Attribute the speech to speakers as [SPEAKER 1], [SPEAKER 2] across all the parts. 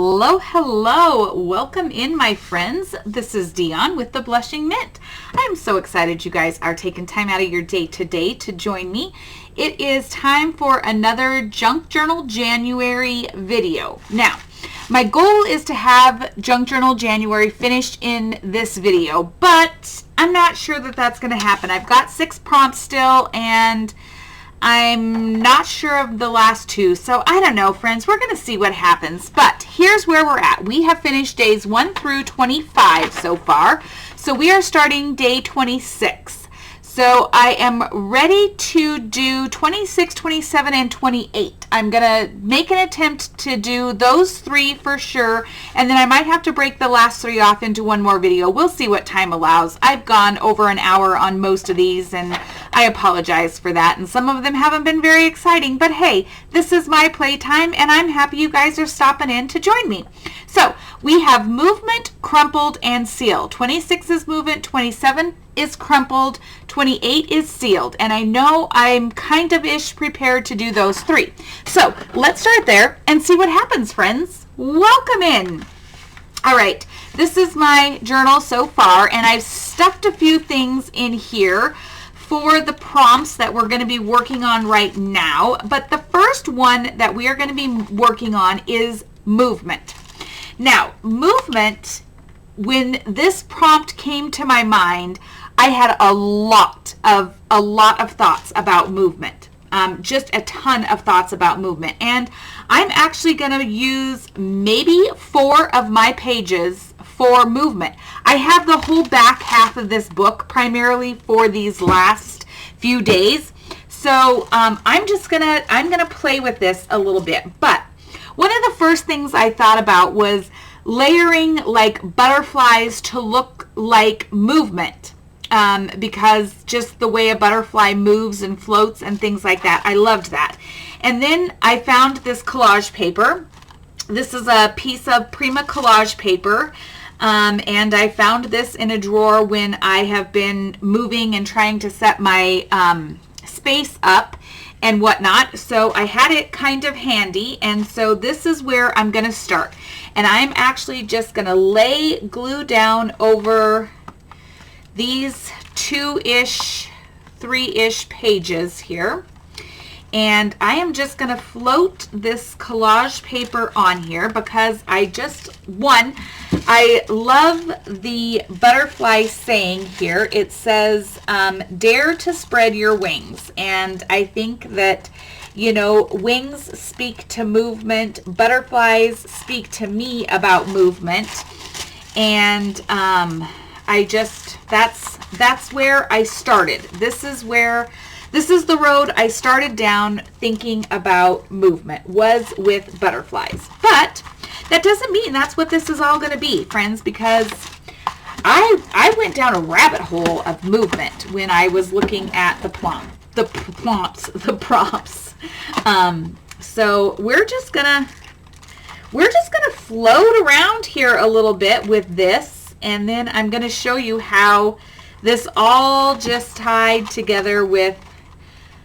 [SPEAKER 1] Hello, hello. Welcome in, my friends. This is Dion with the Blushing Mint. I'm so excited you guys are taking time out of your day today to join me. It is time for another Junk Journal January video. Now, my goal is to have Junk Journal January finished in this video, but I'm not sure that that's going to happen. I've got 6 prompts still, and I'm not sure of the last 2, so I don't know, friends. We're going to see what happens, but here's where we're at. We have finished days 1 through 25 so far, so we are starting day 26. So I am ready to do 26, 27, and 28. I'm going to make an attempt to do those 3 for sure, and then I might have to break the last 3 off into one more video. We'll see what time allows. I've gone over an hour on most of these, and I apologize for that, and some of them haven't been very exciting, but hey, this is my playtime, and I'm happy you guys are stopping in to join me. So we have movement, crumpled, and sealed. 26 is movement, 27 is crumpled, 28 is sealed, and I know I'm kind of prepared to do those 3. So let's start there and see what happens, friends. Welcome in. All right, this is my journal so far, and I've stuffed a few things in here for the prompts that we're going to be working on right now, but the first one that we are going to be working on is movement. Now, movement, when this prompt came to my mind, I had a lot of thoughts about movement, just a ton of thoughts about movement. And I'm actually going to use maybe 4 of my pages for movement. I have the whole back half of this book primarily for these last few days. So I'm gonna play with this a little bit. But one of the first things I thought about was layering like butterflies to look like movement. Because just the way a butterfly moves and floats and things like that. I loved that. And then I found this collage paper. This is a piece of Prima collage paper. And I found this in a drawer when I have been moving and trying to set my space up and whatnot. So I had it kind of handy. And so this is where I'm going to start. And I'm actually just going to lay glue down over these 2-ish, 3-ish pages here. And I am just going to float this collage paper on here because I love the butterfly saying here. It says, dare to spread your wings. And I think that, you know, wings speak to movement. Butterflies speak to me about movement. And, that's where I started. This is the road I started down thinking about movement, was with butterflies. But that doesn't mean that's what this is all going to be, friends, because I went down a rabbit hole of movement when I was looking at the prompts. So we're just gonna float around here a little bit with this. And then I'm going to show you how this all just tied together with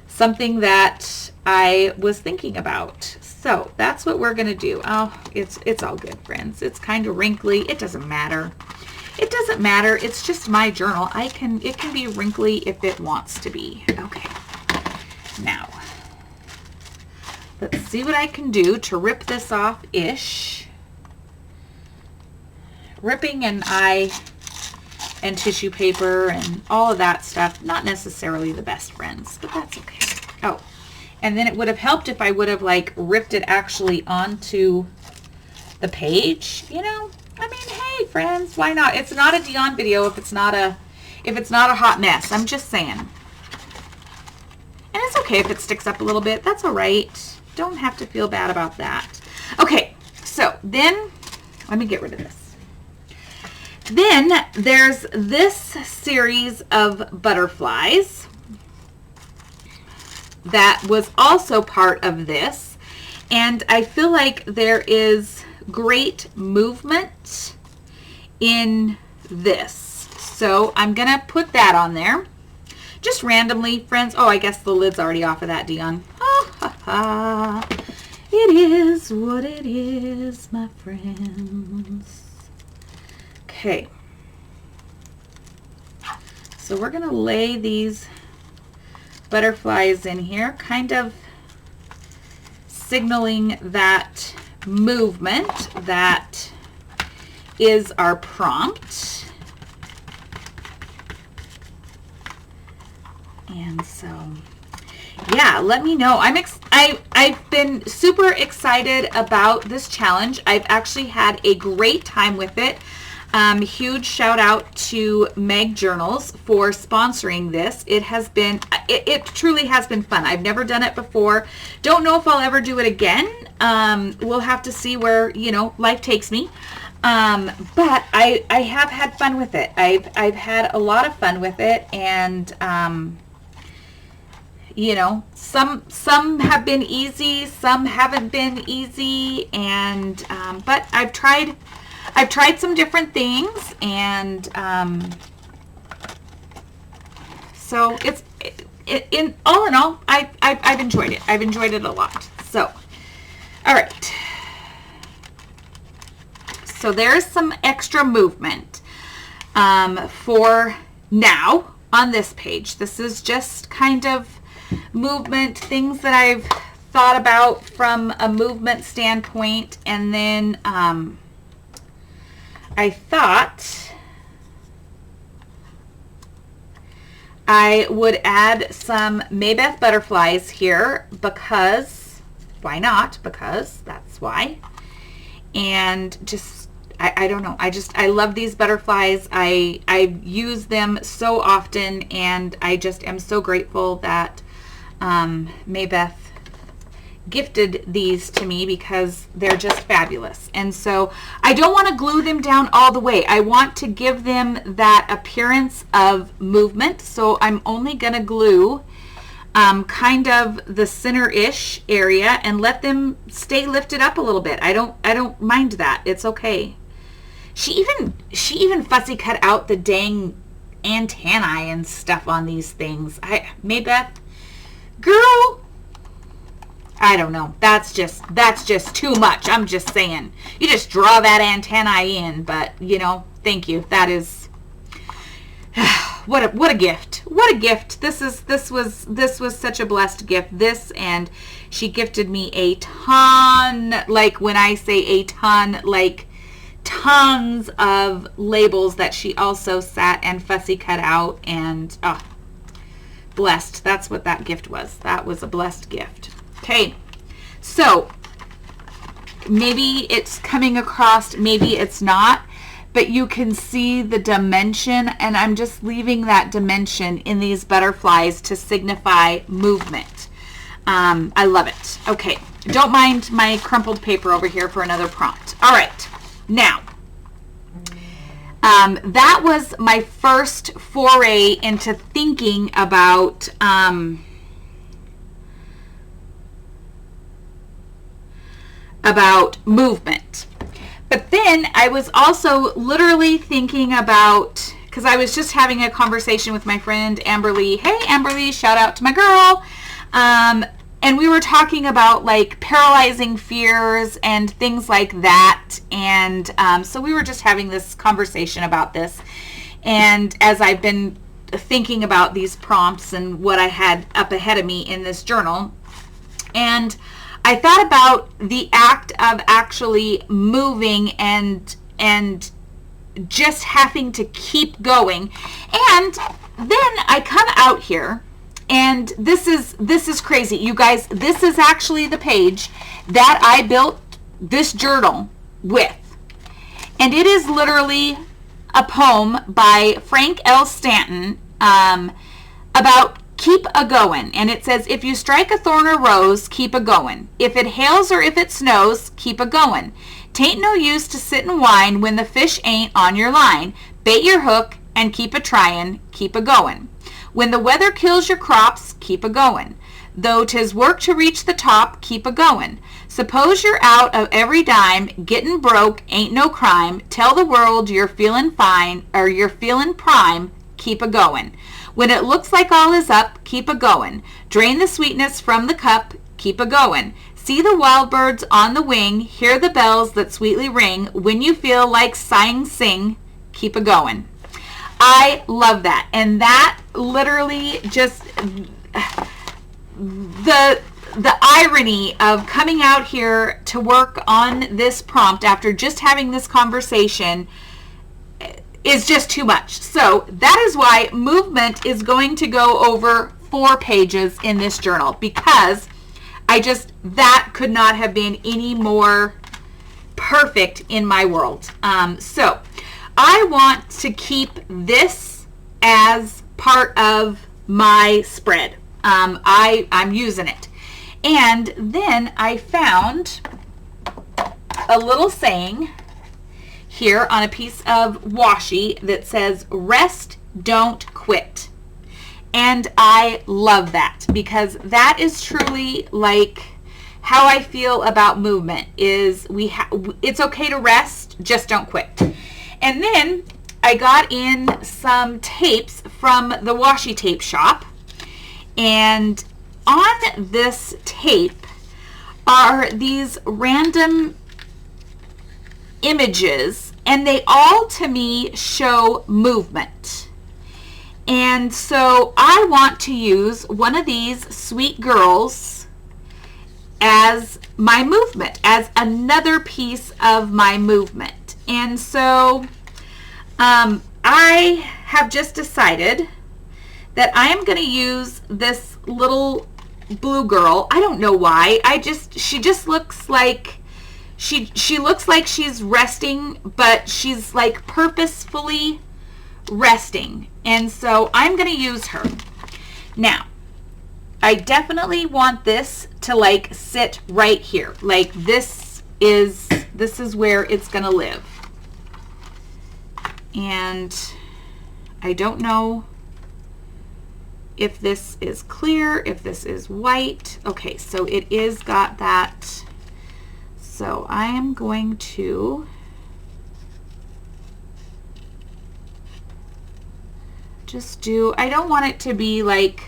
[SPEAKER 1] something that I was thinking about. So that's what we're going to do. Oh, it's all good, friends. It's kind of wrinkly. It doesn't matter. It doesn't matter. It's just my journal. It can be wrinkly if it wants to be. Okay. Now, let's see what I can do to rip this off-ish. Ripping and tissue paper and all of that stuff, not necessarily the best friends, but that's okay. Oh, and then it would have helped if I would have like ripped it actually onto the page, you know? I mean, hey friends, why not? It's not a Dion video if it's not a hot mess. I'm just saying. And it's okay if it sticks up a little bit. That's all right. Don't have to feel bad about that. Okay, so then let me get rid of this. Then there's this series of butterflies that was also part of this. And I feel like there is great movement in this. So I'm going to put that on there. Just randomly, friends. Oh, I guess the lid's already off of that, Dion. It is what it is, my friends. Okay. So we're going to lay these butterflies in here, kind of signaling that movement that is our prompt. And so, yeah, let me know. I've been super excited about this challenge. I've actually had a great time with it. Huge shout out to Meg Journals for sponsoring this. It truly has been fun. I've never done it before. Don't know if I'll ever do it again. We'll have to see where, life takes me. But I have had fun with it. I've had a lot of fun with it, and some have been easy, some haven't been easy, and but I've tried some different things, and so it's in all, I've enjoyed it. I've enjoyed it a lot. So, all right. So there's some extra movement for now on this page. This is just kind of movement, things that I've thought about from a movement standpoint, and then I thought I would add some Maybeth butterflies here because, why not? Because that's why. And just, I don't know. I love these butterflies. I use them so often, and I just am so grateful that Maybeth gifted these to me because they're just fabulous. And so I don't want to glue them down all the way. I want to give them that appearance of movement. So I'm only going to glue kind of the center-ish area and let them stay lifted up a little bit. I don't mind that. It's okay. She even fussy cut out the dang antennae and stuff on these things. Maybeth, girl, I don't know. That's just too much. I'm just saying. You just draw that antennae in, but thank you. That is what a gift. What a gift. This was such a blessed gift. This, and she gifted me a ton, like when I say a ton, like tons of labels that she also sat and fussy cut out, and blessed. That's what that gift was. That was a blessed gift. Okay, so maybe it's coming across, maybe it's not, but you can see the dimension, and I'm just leaving that dimension in these butterflies to signify movement. I love it. Okay, don't mind my crumpled paper over here for another prompt. All right, now, that was my first foray into thinking about movement. But then I was also literally thinking about, because I was just having a conversation with my friend Amberly. Hey Amberly, shout out to my girl. And we were talking about like paralyzing fears and things like that. And so we were just having this conversation about this. And as I've been thinking about these prompts and what I had up ahead of me in this journal, and I thought about the act of actually moving and just having to keep going. And then I come out here, and this is crazy. You guys, this is actually the page that I built this journal with. And it is literally a poem by Frank L. Stanton about keep a goin'. And it says, if you strike a thorn or rose, keep a goin'. If it hails or if it snows, keep a goin'. 'Tain't no use to sit and whine when the fish ain't on your line. Bait your hook and keep a tryin', keep a goin'. When the weather kills your crops, keep a goin'. Though 'tis work to reach the top, keep a goin'. Suppose you're out of every dime, gettin' broke ain't no crime. Tell the world you're feelin' fine, or you're feelin' prime, keep a goin'. When it looks like all is up, keep a goin'. Drain the sweetness from the cup, keep a goin'. See the wild birds on the wing, hear the bells that sweetly ring. When you feel like sighing, sing, keep a going. I love that. And that literally just, the irony of coming out here to work on this prompt after just having this conversation is just too much. So that is why movement is going to go over 4 pages in this journal, because that could not have been any more perfect in my world. So I want to keep this as part of my spread. I'm using it. And then I found a little saying here on a piece of washi that says, rest, don't quit. And I love that, because that is truly like how I feel about movement is it's okay to rest, just don't quit. And then I got in some tapes from the washi tape shop, and on this tape are these random images, and they all to me show movement. And so I want to use one of these sweet girls as my movement, as another piece of my movement. And so I have just decided that I am going to use this little blue girl. I don't know why. She just looks like she looks like she's resting, but she's like purposefully resting. And so I'm going to use her. Now, I definitely want this to like sit right here. Like this is where it's going to live. And I don't know if this is clear, if this is white. Okay, so it is got that. So I am going to just I don't want it to be like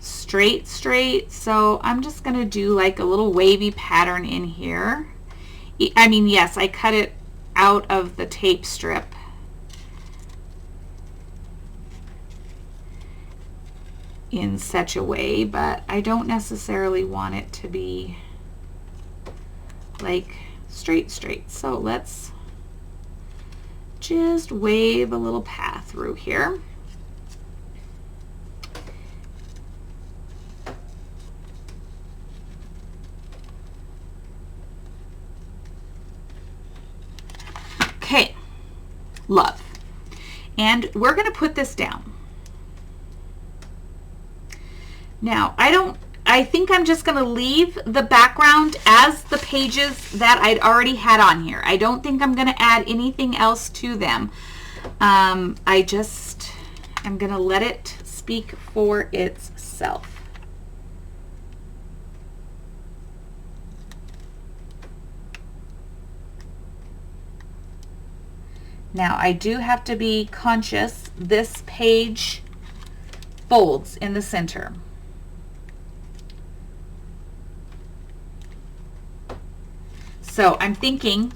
[SPEAKER 1] straight, so I'm just going to do like a little wavy pattern in here. I mean, yes, I cut it out of the tape strip. In such a way, but I don't necessarily want it to be like straight. So let's just wave a little path through here. Okay, love. And we're going to put this down. Now, I think I'm just going to leave the background as the pages that I'd already had on here. I don't think I'm going to add anything else to them. I'm going to let it speak for itself. Now, I do have to be conscious this page folds in the center. So I'm thinking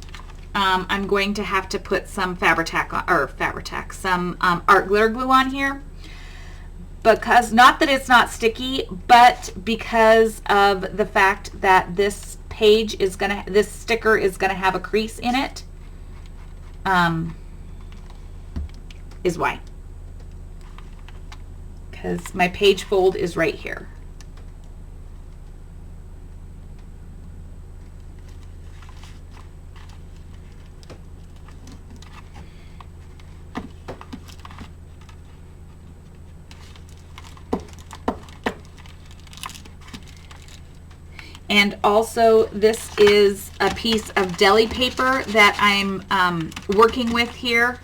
[SPEAKER 1] I'm going to have to put some some art glitter glue on here, because not that it's not sticky, but because of the fact that this sticker is gonna have a crease in it, is why. Because my page fold is right here. And also, this is a piece of deli paper that I'm working with here.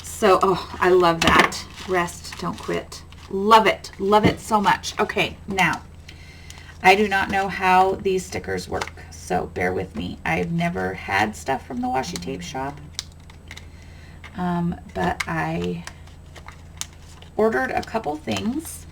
[SPEAKER 1] So, oh, I love that. Rest, don't quit. Love it. Love it so much. Okay, now, I do not know how these stickers work, so bear with me. I've never had stuff from the washi tape shop, but I ordered a couple things.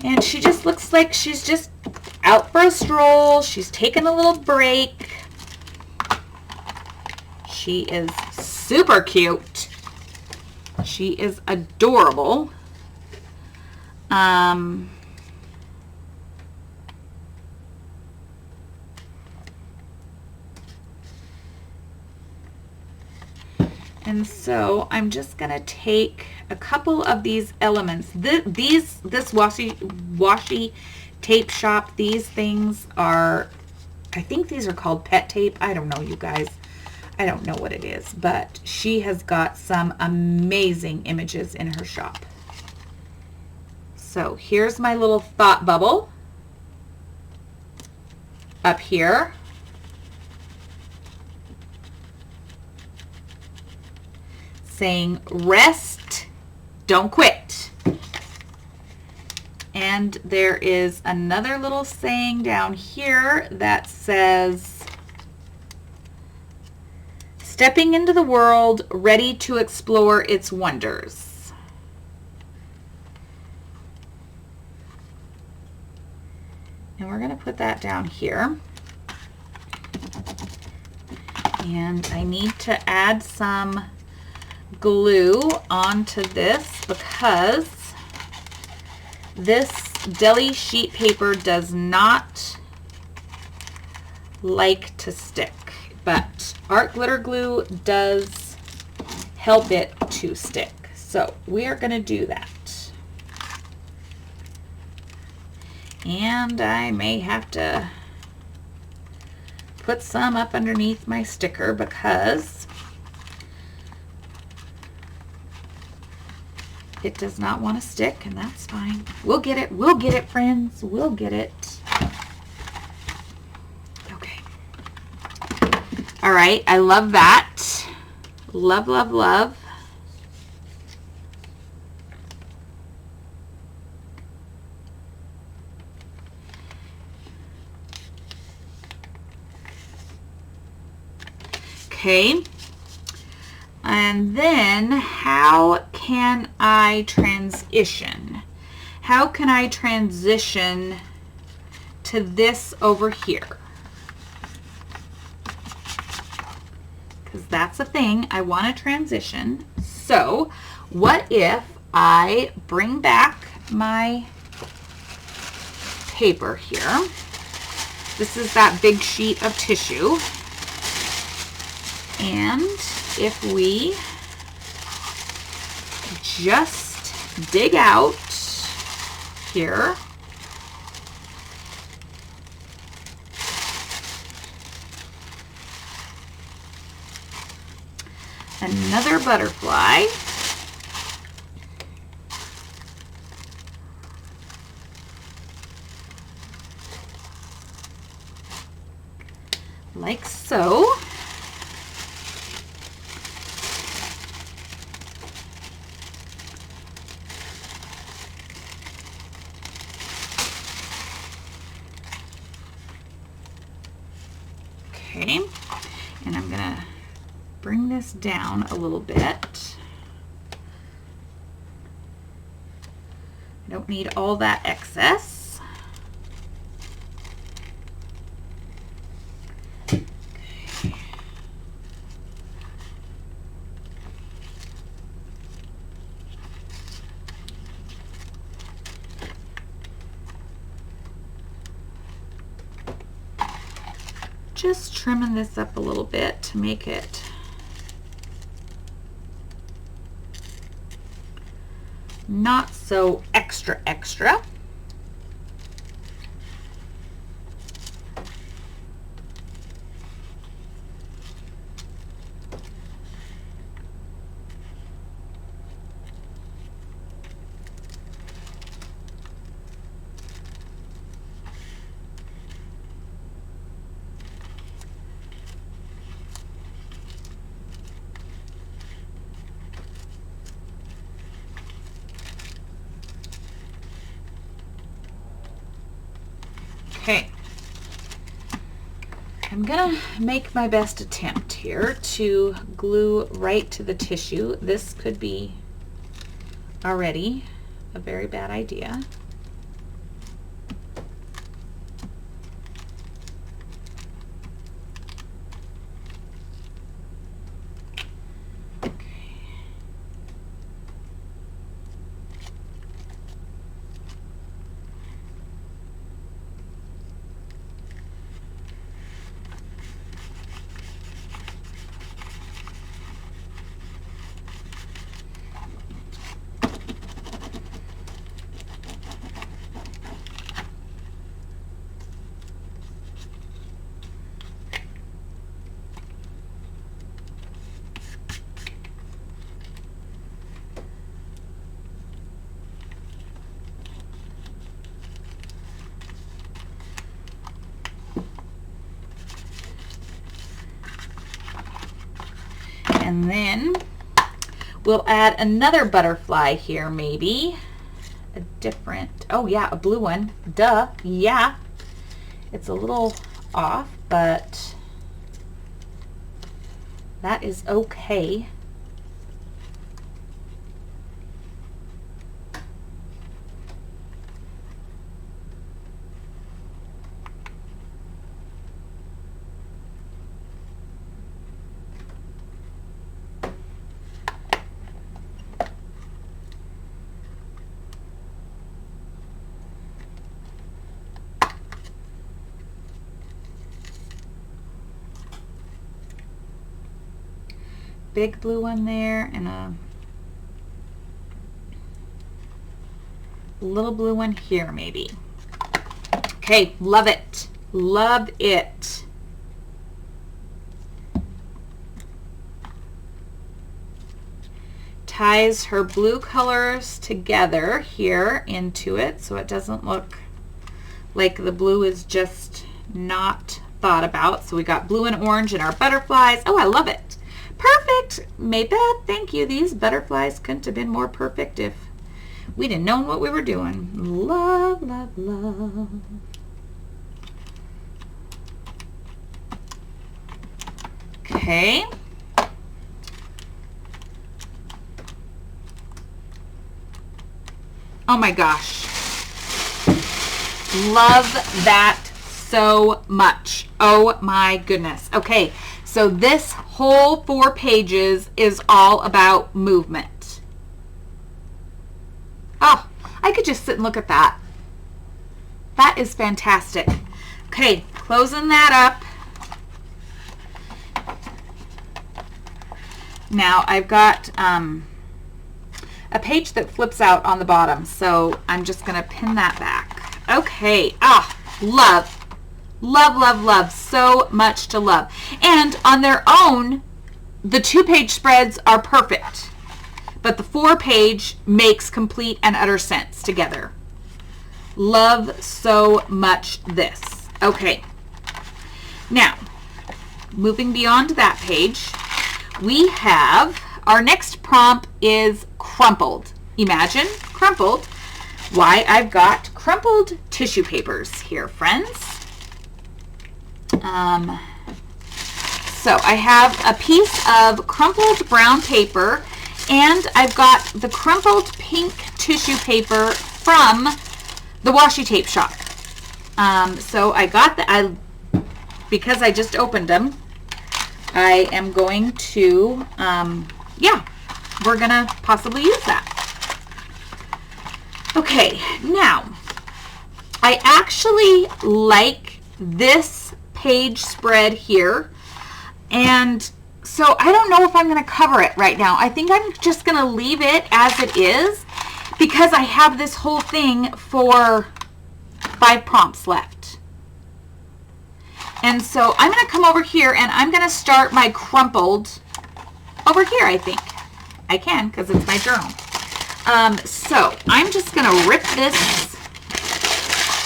[SPEAKER 1] And she just looks like she's just out for a stroll. She's taking a little break. She is super cute. She is adorable. And so I'm just going to take a couple of these elements. This washi tape shop, these things are, I think these are called pet tape. I don't know, you guys. I don't know what it is, but she has got some amazing images in her shop. So here's my little thought bubble up here. Saying, rest, don't quit. And there is another little saying down here that says, stepping into the world, ready to explore its wonders. And we're going to put that down here. And I need to add some glue onto this because this deli sheet paper does not like to stick, but art glitter glue does help it to stick. So we are going to do that. And I may have to put some up underneath my sticker because it does not want to stick, and that's fine. We'll get it. We'll get it, friends. We'll get it. Okay. All right. I love that. Love, love, love. Okay. And then how can I transition? How can I transition to this over here? Because that's a thing. I want to transition. So what if I bring back my paper here? This is that big sheet of tissue. And if we just dig out here, another butterfly, like so. Okay, and I'm gonna bring this down a little bit. I don't need all that excess. Okay. Just trimming this up a little bit to make it not so extra. Okay, I'm gonna make my best attempt here to glue right to the tissue. This could be already a very bad idea. And then we'll add another butterfly here, maybe. A different, oh yeah, a blue one. Duh, yeah. It's a little off, but that is okay. Big blue one there and a little blue one here maybe. Okay, love it. Love it. Ties her blue colors together here into it so it doesn't look like the blue is just not thought about. So we got blue and orange in our butterflies. Oh, I love it. Perfect. Maybeth, thank you. These butterflies couldn't have been more perfect if we'd have known what we were doing. Love, love, love. Okay. Oh my gosh. Love that so much. Oh my goodness. Okay. So this whole 4 pages is all about movement. Oh, I could just sit and look at that. That is fantastic. Okay, closing that up. Now I've got a page that flips out on the bottom, so I'm just going to pin that back. Okay, love. Love, love, love. So much to love. And on their own, the 2-page spreads are perfect. But the 4-page makes complete and utter sense together. Love so much this. Okay. Now, moving beyond that page, we have our next prompt is crumpled. Imagine crumpled. Why, I've got crumpled tissue papers here, friends. So I have a piece of crumpled brown paper and I've got the crumpled pink tissue paper from the washi tape shop. So I got because I just opened them, I am going to, we're gonna possibly use that. Okay, now I actually like this page spread here, and so I don't know if I'm going to cover it right now. I think I'm just going to leave it as it is because I have this whole thing for 5 prompts left. And so I'm going to come over here and I'm going to start my crumpled over here. I think I can because it's my journal. So I'm just going to rip this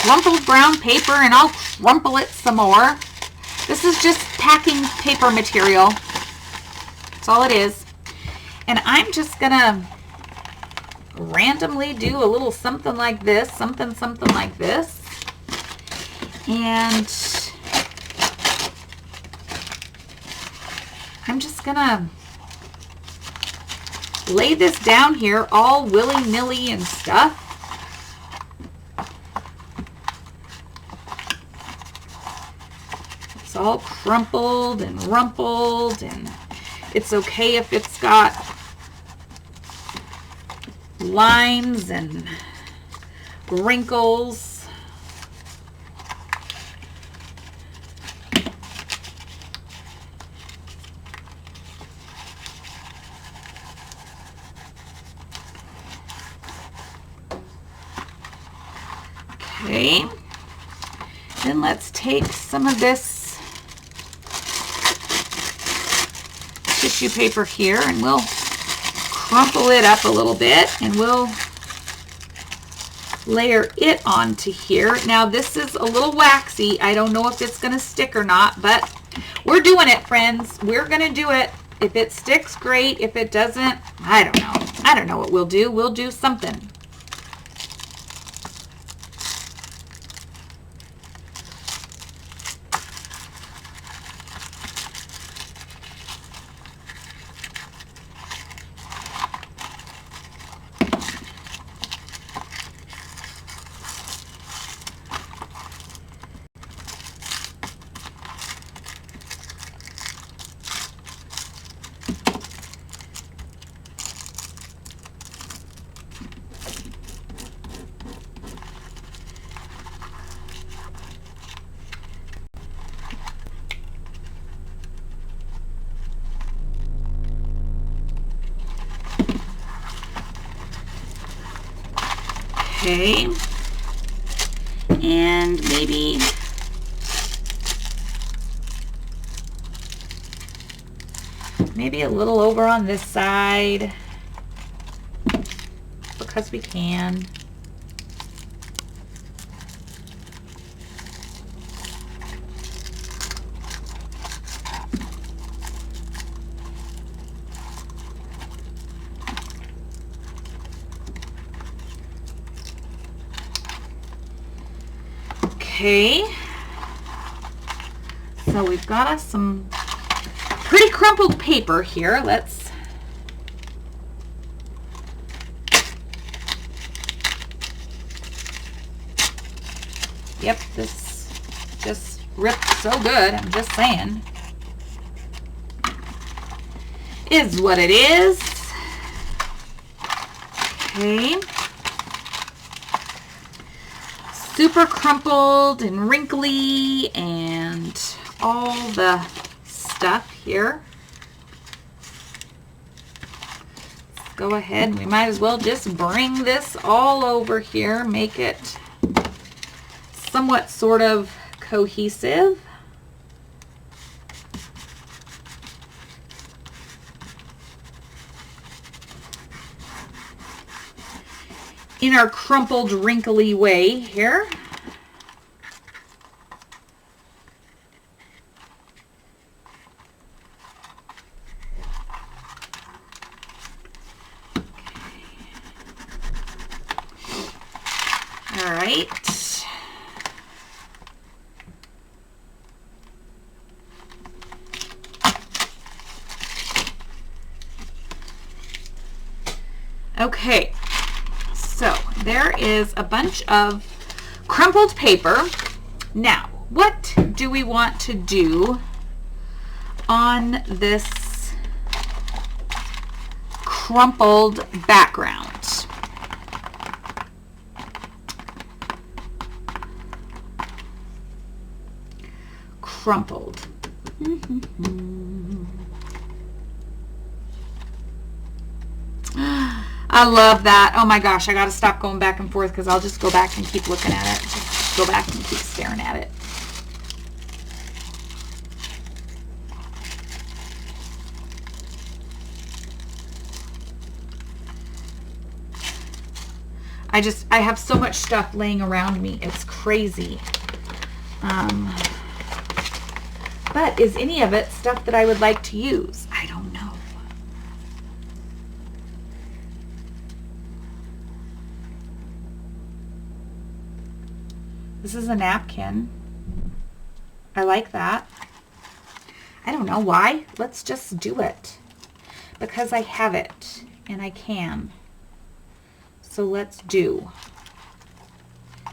[SPEAKER 1] crumpled brown paper and I'll crumple it some more. This is just packing paper material. That's all it is. And I'm just gonna randomly do a little something like this, something like this. And I'm just gonna lay this down here all willy-nilly and stuff. It's all crumpled and rumpled, and it's okay if it's got lines and wrinkles. Okay, then let's take some of this tissue paper here and we'll crumple it up a little bit and we'll layer it onto here. Now this is a little waxy. I don't know if it's going to stick or not, but we're doing it, friends. We're going to do it. If it sticks, great. If it doesn't, I don't know. I don't know what we'll do. We'll do something. Okay, and maybe a little over on this side because we can. Okay, so we've got us some pretty crumpled paper here. Yep, this just ripped so good, I'm just saying. Is what it is. Okay. Super crumpled and wrinkly and all the stuff here. Let's go ahead. We might as well just bring this all over here, make it somewhat sort of cohesive. In our crumpled, wrinkly way here. All right. Okay. So there is a bunch of crumpled paper. Now, what do we want to do on this crumpled background? Crumpled. I love that. Oh my gosh, I gotta stop going back and forth because I'll just go back and keep looking at it. Just go back and keep staring at it. I have so much stuff laying around me. It's crazy. But is any of it stuff that I would like to use? I don't know. This is a napkin. I like that. I don't know why. Let's just do it. Because I have it and I can. So let's do.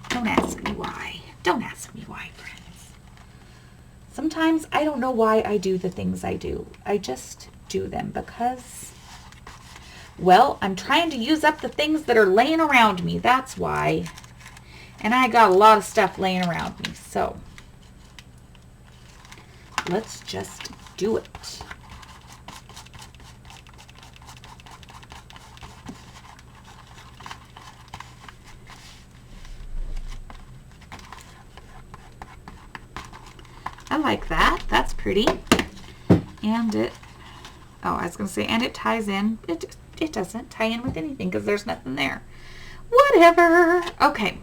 [SPEAKER 1] Don't ask me why. Don't ask me why, friends. Sometimes I don't know why I do the things I do. I just do them because, well, I'm trying to use up the things that are laying around me. That's why. And I got a lot of stuff laying around me. So let's just do it. I like that. That's pretty. And it, oh, I was going to say, and it ties in. It doesn't tie in with anything because there's nothing there. Whatever. Okay.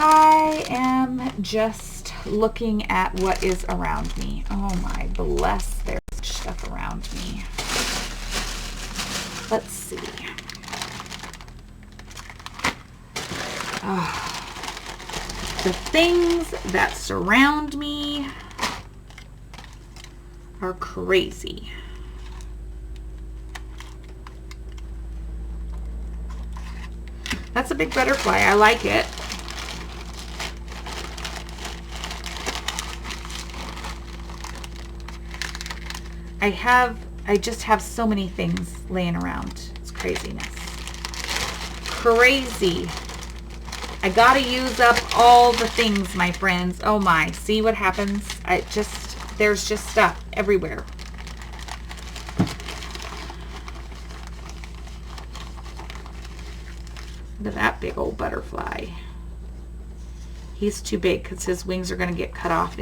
[SPEAKER 1] I am just looking at what is around me. Oh my bless, there's stuff around me. Let's see. The things that surround me are crazy. That's a big butterfly. I like it. I just have so many things laying around. It's craziness. Crazy. I gotta use up all the things, my friends. Oh my, see what happens? There's just stuff everywhere. Look at that big old butterfly. He's too big because his wings are gonna get cut off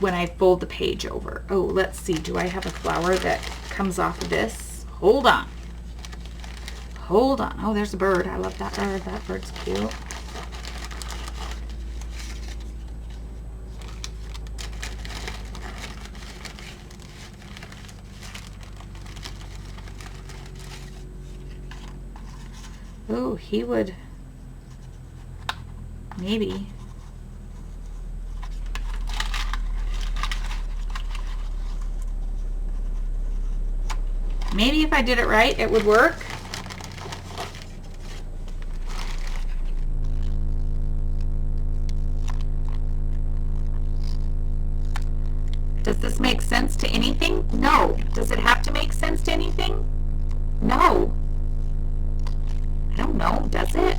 [SPEAKER 1] when I fold the page over. Oh, let's see. Do I have a flower that comes off of this? Hold on. Hold on. Oh, there's a bird. I love that bird. That bird's cute. Oh, he would maybe. Maybe if I did it right, it would work. Does this make sense to anything? No. Does it have to make sense to anything? No. I don't know. Does it?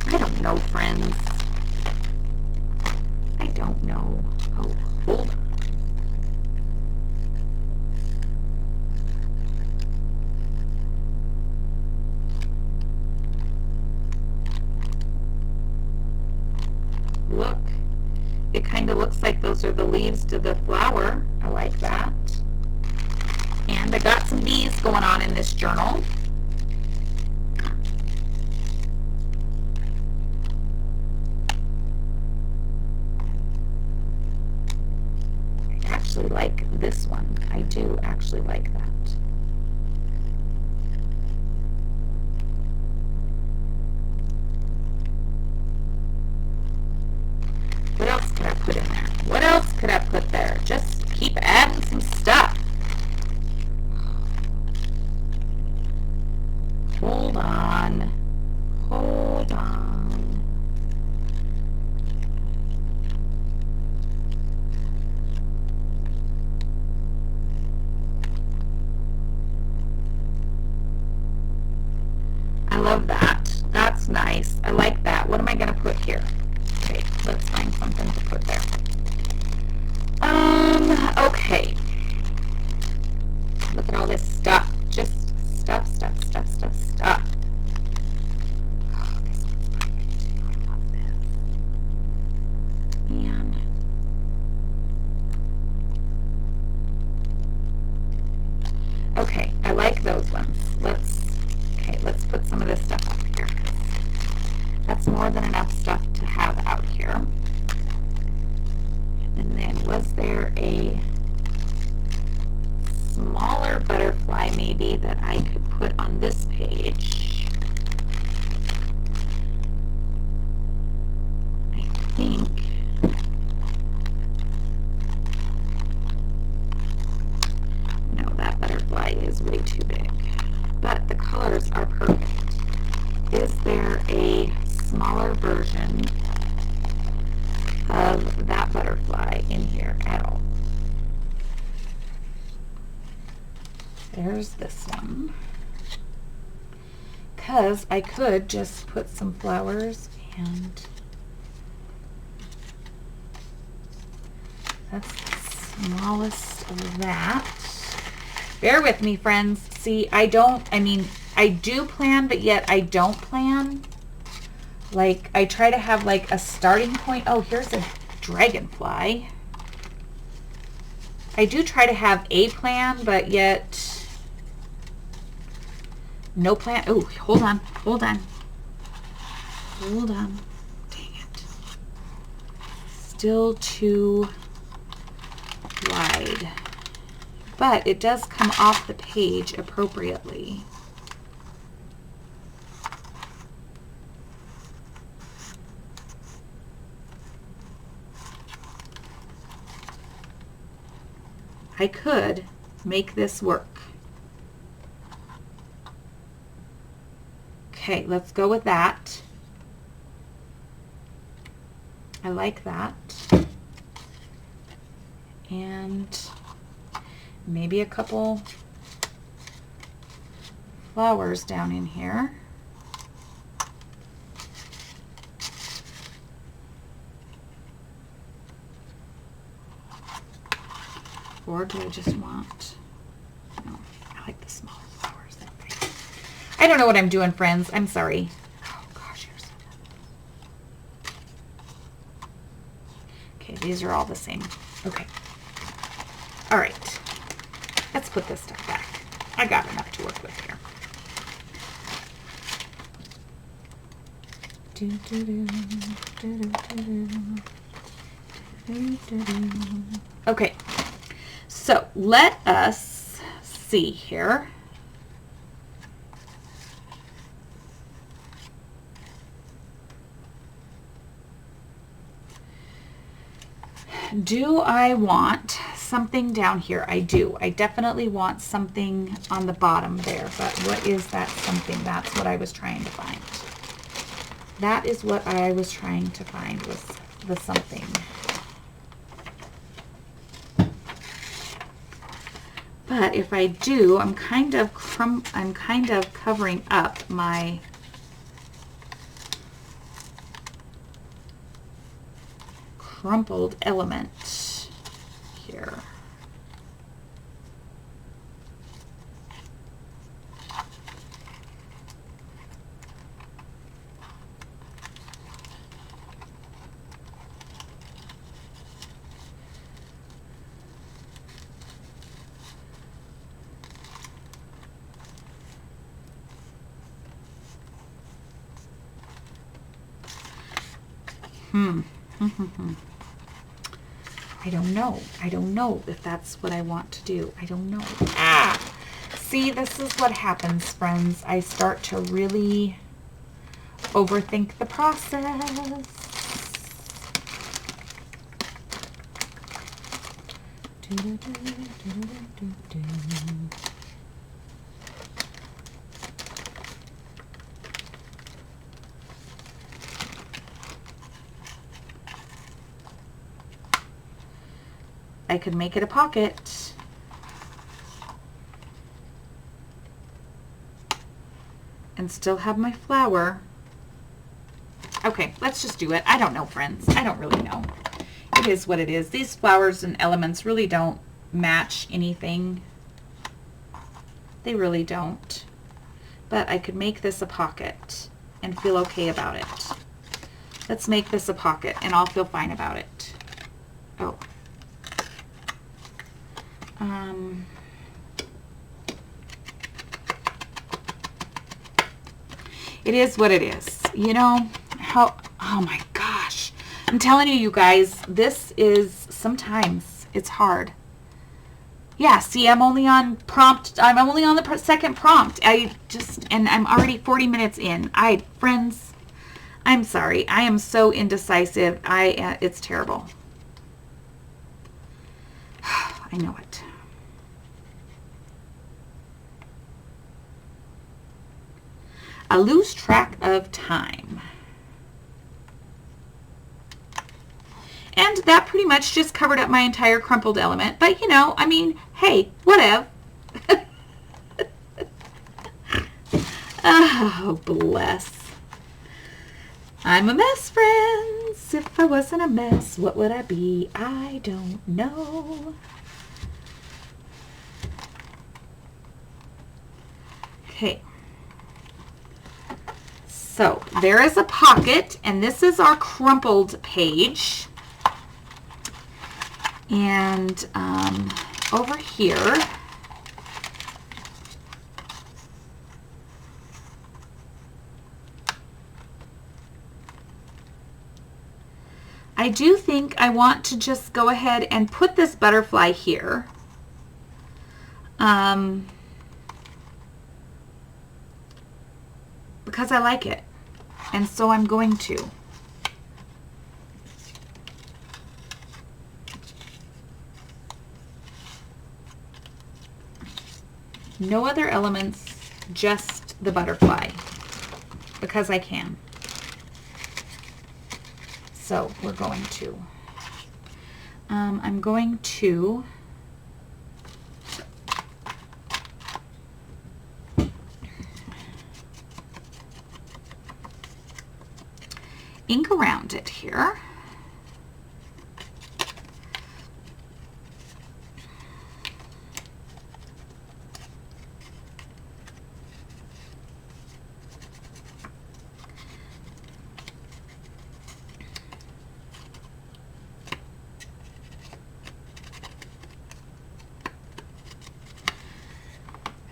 [SPEAKER 1] I don't know, friends. I don't know. Oh, hold on. Look, it kind of looks like those are the leaves to the flower. I like that. And I got some bees going on in this journal. I actually like this one. I do actually like that. What else could I put in there? What else could I put there? Just keep adding some stuff. Hold on. Hold on. I love that. That's nice. I like that. What am I going to put here? Okay, let's find something to put there. Okay. Look at all this stuff. Just stuff. Oh, this one's perfect too. I love this. And okay, I like those ones. Let's put some of this stuff up here. That's more than enough stuff to have out here. And then was there a smaller butterfly maybe that I could put on this page? I think no, that butterfly is way too big. But the colors are perfect. Is there a smaller version of that butterfly in here at all? There's this one. Because I could just put some flowers and that's the smallest of that. Bear with me, friends. See, I do plan, but yet I don't plan. Like, I try to have like a starting point. Oh, here's a dragonfly. I do try to have a plan, but yet no plan. Oh, hold on. Dang it. Still too wide. But it does come off the page appropriately. I could make this work. Okay, let's go with that. I like that. And maybe a couple flowers down in here. Or do I just want, no, I like the smaller flowers. I don't know what I'm doing, friends. I'm sorry. Oh gosh, you're so good. Okay, these are all the same. Okay. All right. Let's put this stuff back. I got enough to work with here. Okay. So let us see here. Do I want something down here? I do. I definitely want something on the bottom there, but what is that something? That's what I was trying to find. That is what I was trying to find, was the something. But if I do, I'm kind of covering up my crumpled element here. I don't know. I don't know if that's what I want to do. I don't know. Ah! See, this is what happens, friends. I start to really overthink the process. I could make it a pocket. And still have my flower. Okay, let's just do it. I don't know, friends. I don't really know. It is what it is. These flowers and elements really don't match anything. They really don't. But I could make this a pocket and feel okay about it. Let's make this a pocket and I'll feel fine about it. Oh. It is what it is. You know, how, oh my gosh. I'm telling you, you guys, this is, sometimes it's hard. Yeah, see, I'm only on the second prompt. And I'm already 40 minutes in. Friends, I'm sorry. I am so indecisive. It's terrible. I know it. I lose track of time. And that pretty much just covered up my entire crumpled element. But, you know, I mean, hey, whatever. Oh, bless. I'm a mess, friends. If I wasn't a mess, what would I be? I don't know. Okay. So there is a pocket, and this is our crumpled page. And over here, I do think I want to just go ahead and put this butterfly here. Because I like it. And so I'm going to. No other elements, just the butterfly, because I can. So we're going to. I'm going to ink around it here.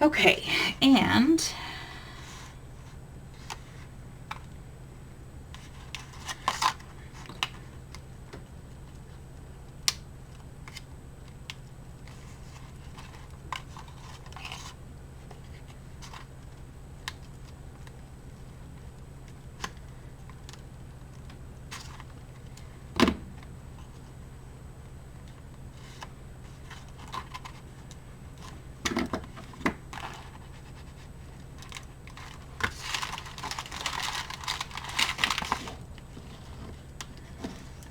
[SPEAKER 1] Okay, and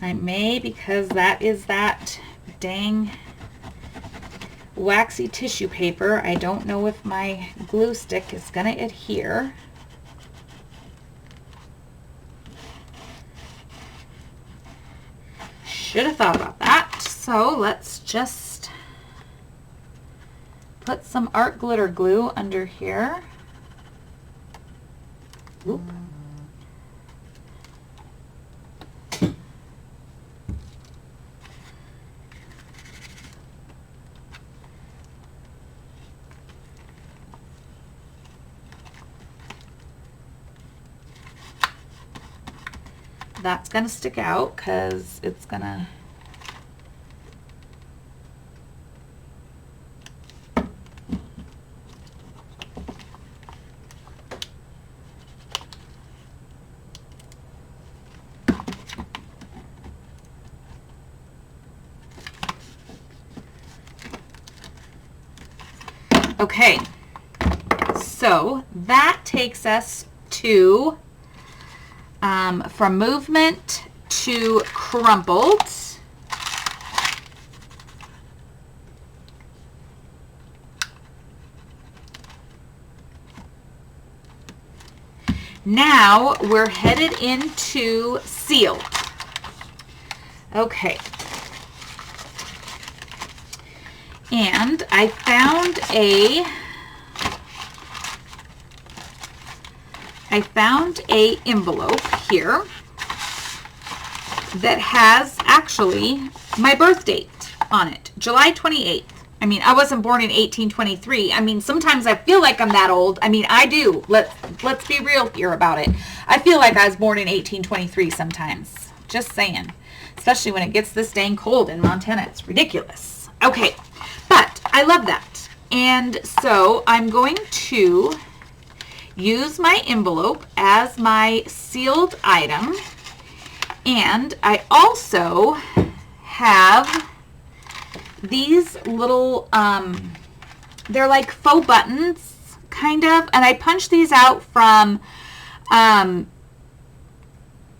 [SPEAKER 1] I may, because that is that dang waxy tissue paper. I don't know if my glue stick is going to adhere. Should have thought about that. So let's just put some art glitter glue under here. Oop. That's going to stick out because it's going to okay, so that takes us to from movement to crumpled. Now we're headed into sealed. Okay. And I found a envelope here that has actually my birth date on it, July 28th. I mean, I wasn't born in 1823. I mean, sometimes I feel like I'm that old. I mean, I do. Let's be real here about it. I feel like I was born in 1823 sometimes. Just saying. Especially when it gets this dang cold in Montana. It's ridiculous. Okay, but I love that. And so I'm going to use my envelope as my sealed item. And I also have these little, they're like faux buttons, kind of. And I punched these out from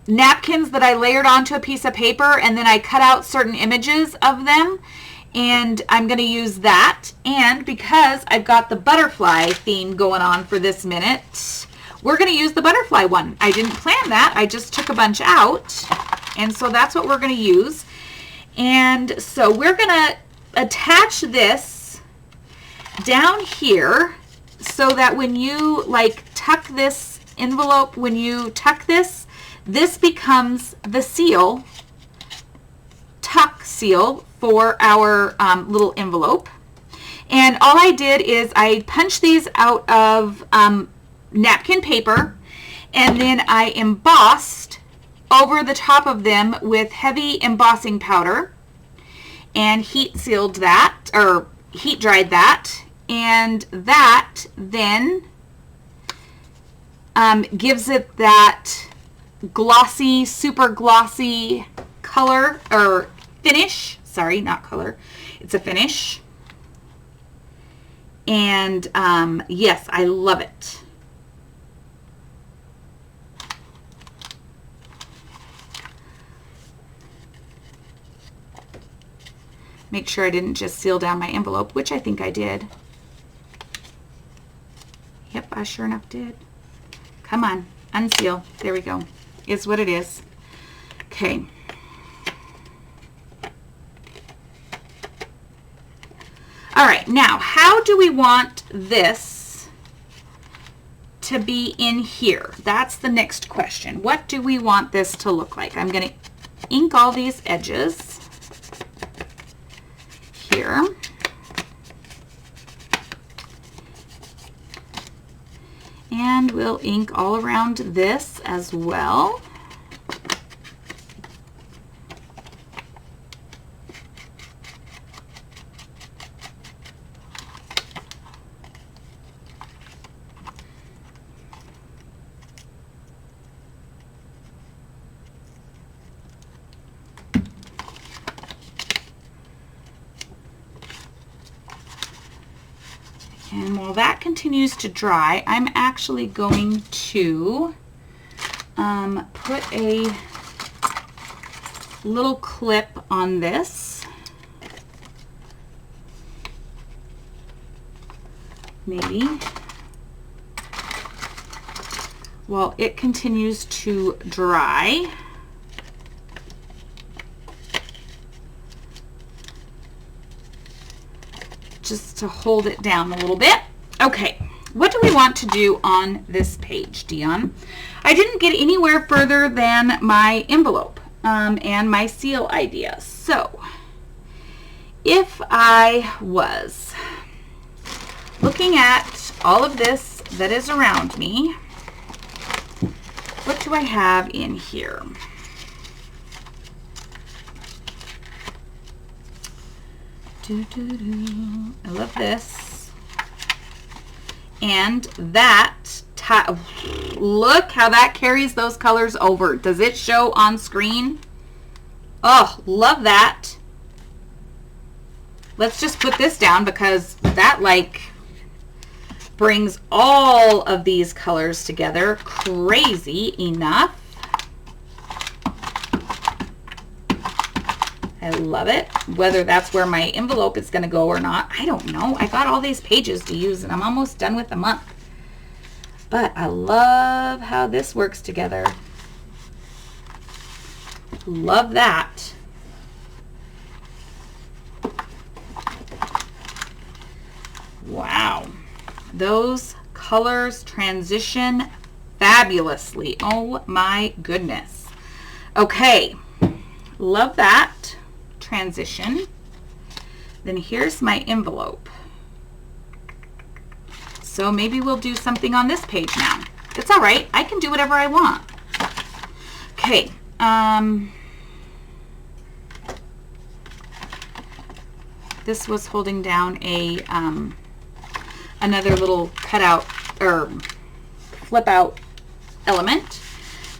[SPEAKER 1] napkins that I layered onto a piece of paper. And then I cut out certain images of them. And I'm going to use that. And because I've got the butterfly theme going on for this minute, we're going to use the butterfly one. I didn't plan that. I just took a bunch out. And so that's what we're going to use. And so we're going to attach this down here so that when you like tuck this envelope, when you tuck this, this becomes the seal tuck seal for our little envelope. And all I did is I punched these out of napkin paper, and then I embossed over the top of them with heavy embossing powder and heat sealed that, or heat dried that, and that then gives it that glossy, super glossy color, or finish. Sorry, not color. It's a finish. And yes, I love it. Make sure I didn't just seal down my envelope, which I think I did. Yep, I sure enough did. Come on, unseal. There we go. It's what it is. Okay. All right, now how do we want this to be in here? That's the next question. What do we want this to look like? I'm going to ink all these edges here. And we'll ink all around this as well. And while that continues to dry, I'm actually going to put a little clip on this. Maybe. While it continues to dry. Just to hold it down a little bit. Okay, what do we want to do on this page, Dion? I didn't get anywhere further than my envelope and my seal idea. So, if I was looking at all of this that is around me, what do I have in here? I love this. And that, look how that carries those colors over. Does it show on screen? Oh, love that. Let's just put this down because that like brings all of these colors together. Crazy enough. I love it. Whether that's where my envelope is going to go or not, I don't know. I got all these pages to use and I'm almost done with the month. But I love how this works together. Love that. Wow. Those colors transition fabulously. Oh my goodness. Okay. Love that transition. Then here's my envelope. So maybe we'll do something on this page now. It's all right. I can do whatever I want. Okay. This was holding down a another little cutout or flip out element.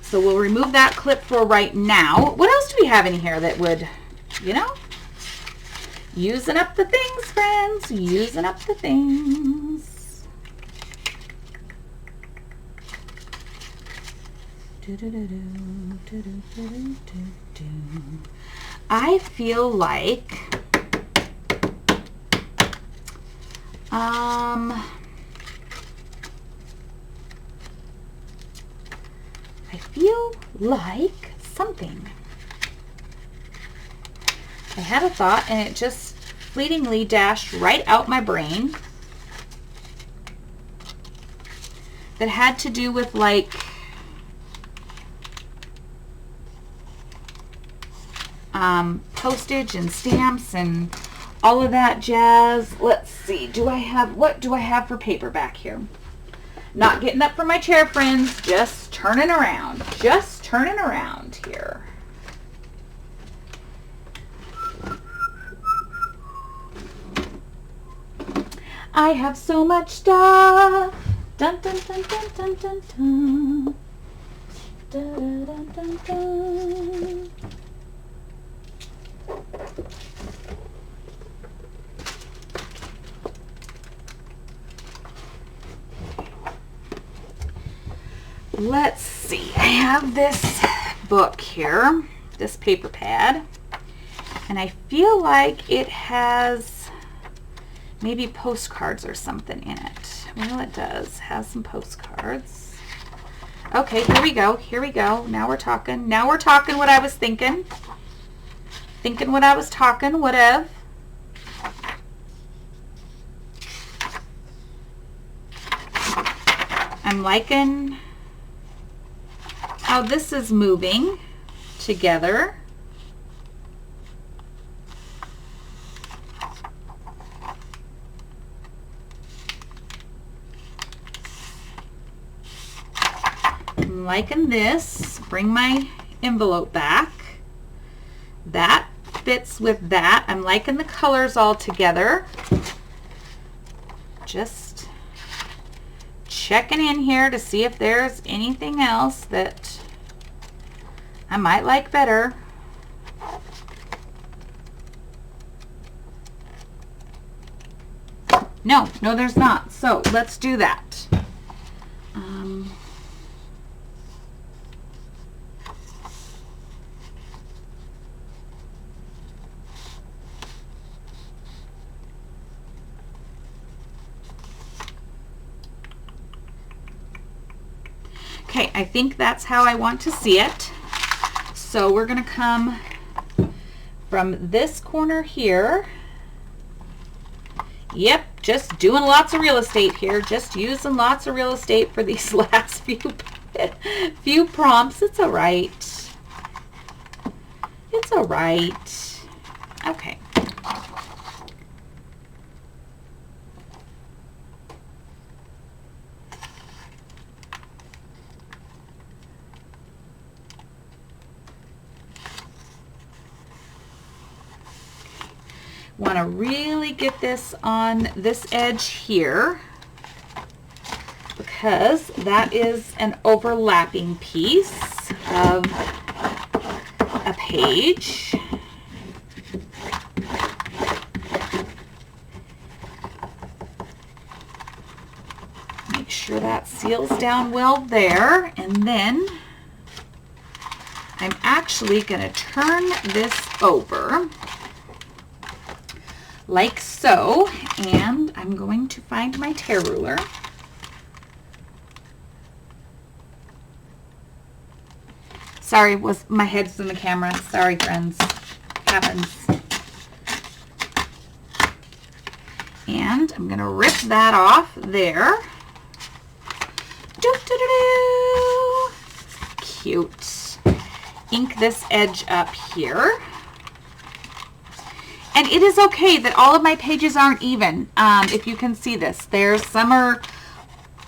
[SPEAKER 1] So we'll remove that clip for right now. What else do we have in here that would, you know, using up the things, friends, using up the things. I feel like something. I had a thought and it just fleetingly dashed right out my brain that had to do with like postage and stamps and all of that jazz. Let's see. What do I have for paper back here? Not getting up from my chair, friends. Just turning around. Just turning around here. I have so much stuff. Dun dun dun dun dun dun dun. Dun dun dun dun. Let's see. I have this book here, this paper pad, and I feel like it has maybe postcards or something in it. Well, it does. Has some postcards. Okay, here we go. Here we go. Now we're talking. Now we're talking what I was thinking. Thinking what I was talking. Whatever. I'm liking how this is moving together. I'm liking this. Bring my envelope back. That fits with that. I'm liking the colors all together. Just checking in here to see if there's anything else that I might like better. No, there's not. So let's do that. Okay, I think that's how I want to see it. So we're going to come from this corner here. Yep, just doing lots of real estate here. Just using lots of real estate for these last few prompts. It's all right. It's all right. Okay. Want to really get this on this edge here because that is an overlapping piece of a page. Make sure that seals down well there, and then I'm actually going to turn this over like so, and I'm going to find my tear ruler. Sorry, my head's in the camera. Sorry, friends. Happens. And I'm gonna rip that off there. Doo-doo-doo-doo. Cute. Ink this edge up here. And it is okay that all of my pages aren't even. If you can see this, some are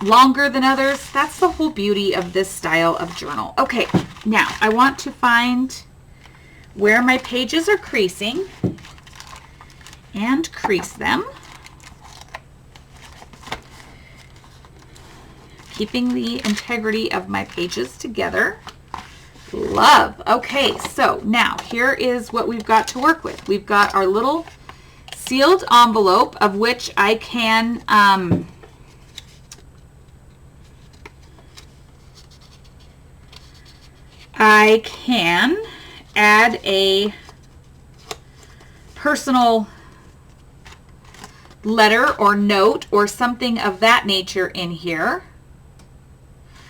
[SPEAKER 1] longer than others. That's the whole beauty of this style of journal. Okay, now I want to find where my pages are creasing and crease them, keeping the integrity of my pages together. Love. Okay, so now here is what we've got to work with. We've got our little sealed envelope, of which I can add a personal letter or note or something of that nature in here.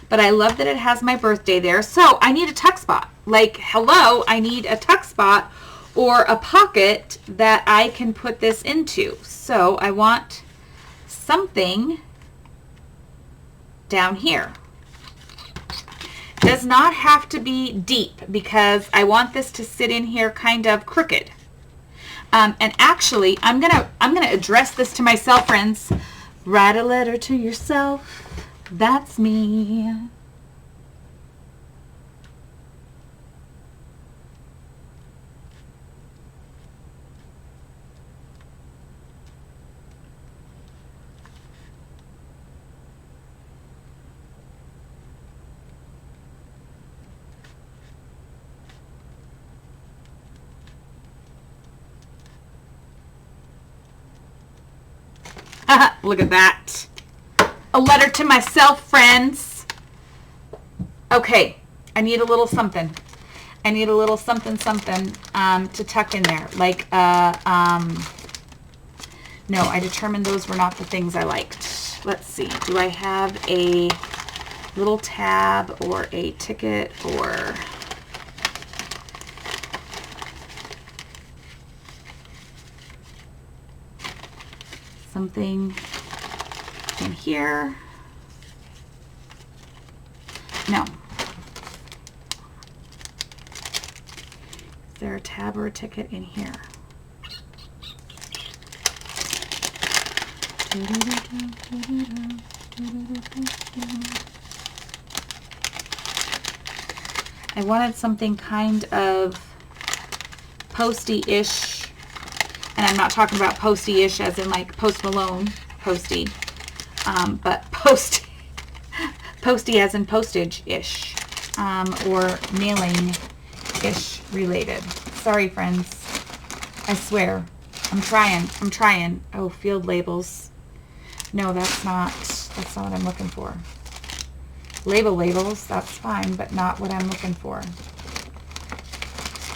[SPEAKER 1] But I love that it has my birthday there. So I need a tuck spot. Like, hello, I need a tuck spot or a pocket that I can put this into. So I want something down here. does not have to be deep because I want this to sit in here kind of crooked. And actually, I'm gonna address this to myself, friends. Write a letter to yourself. That's me. Look at that. A letter to myself, friends. Okay, I need a little something. I need a little something to tuck in there. Like, no, I determined those were not the things I liked. Let's see. Do I have a little tab or a ticket or... something in here? No. Is there a tab or a ticket in here? I wanted something kind of posty-ish. And I'm not talking about posty-ish as in like Post Malone posty, but posty as in postage-ish, or mailing-ish related. Sorry, friends. I swear. I'm trying. Oh, field labels. No, that's not what I'm looking for. Labels, that's fine, but not what I'm looking for.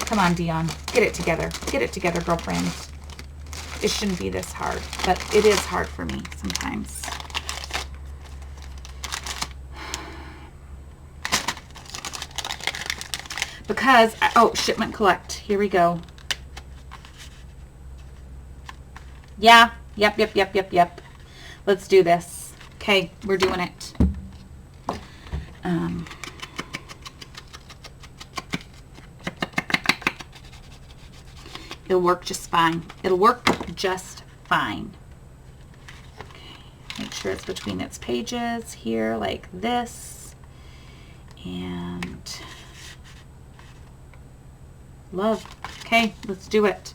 [SPEAKER 1] Come on, Dion. Get it together. Get it together, girlfriend. It shouldn't be this hard, but it is hard for me sometimes. Because, oh, shipment collect. Here we go. Yeah, yep. Let's do this. Okay, we're doing it. It'll work just fine. It'll work just fine. Okay, make sure it's between its pages here like this. And love. Okay, let's do it.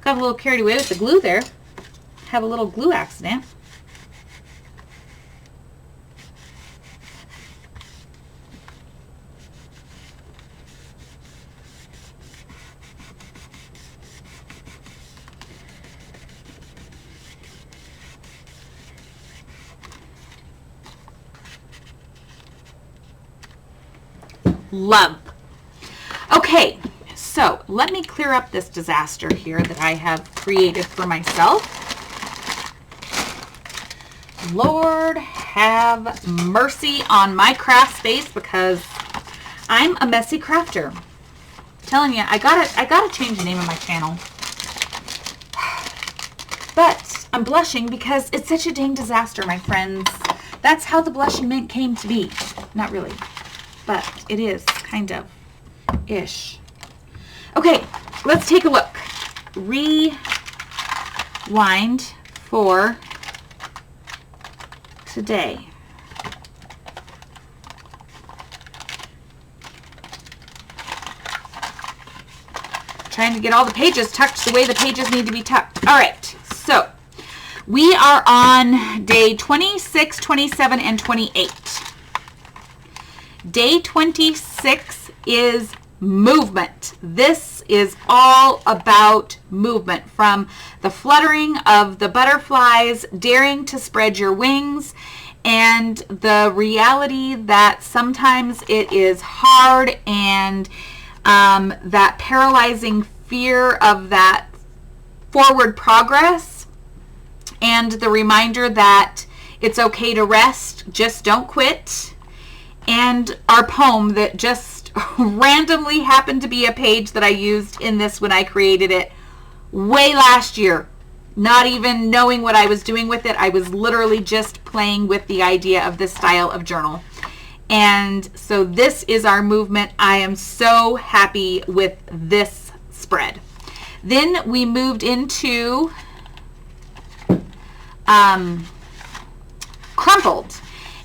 [SPEAKER 1] Got a little carried away with the glue there. Have a little glue accident. Love. Okay. So let me clear up this disaster here that I have created for myself. Lord have mercy on my craft space because I'm a messy crafter. I'm telling you, I gotta change the name of my channel. But I'm blushing because it's such a dang disaster, my friends. That's how the Blushing Mint came to be. Not really, but it is kind of ish. Okay, let's take a look. Rewind for today. Trying to get all the pages tucked the way the pages need to be tucked. All right, so we are on day 26, 27, and 28. Day 26 is movement. This is all about movement, from the fluttering of the butterflies, daring to spread your wings, and the reality that sometimes it is hard, and that paralyzing fear of that forward progress, and the reminder that It's okay to rest, just don't quit. And our poem that just randomly happened to be a page that I used in this when I created it way last year. Not even knowing what I was doing with it. I was literally just playing with the idea of this style of journal. And so this is our movement. I am so happy with this spread. Then we moved into crumpled.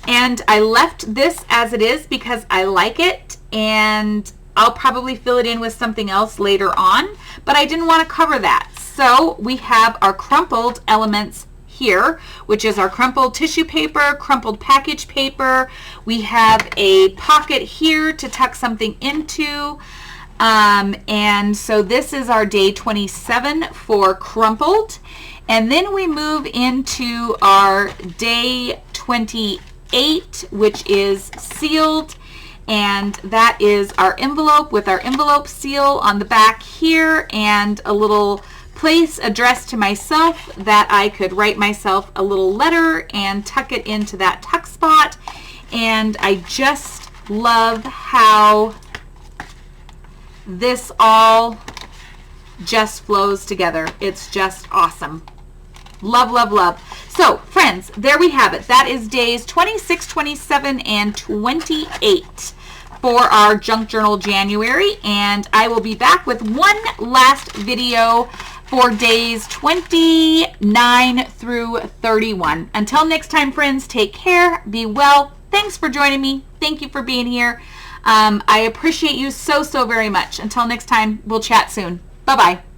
[SPEAKER 1] And I left this as it is because I like it, and I'll probably fill it in with something else later on, but I didn't want to cover that. So we have our crumpled elements here, which is our crumpled tissue paper, crumpled package paper. We have a pocket here to tuck something into. And so this is our day 27 for crumpled. And then we move into our day 28, which is sealed. And that is our envelope with our envelope seal on the back here, and a little place addressed to myself that I could write myself a little letter and tuck it into that tuck spot. And I just love how this all just flows together. It's just awesome. Love, love, love. So friends, there we have it. That is days 26, 27, and 28 for our Junk Journal January. And I will be back with one last video for days 29 through 31. Until next time, friends, take care, be well. Thanks for joining me. Thank you for being here. I appreciate you so, so very much. Until next time, we'll chat soon. Bye-bye.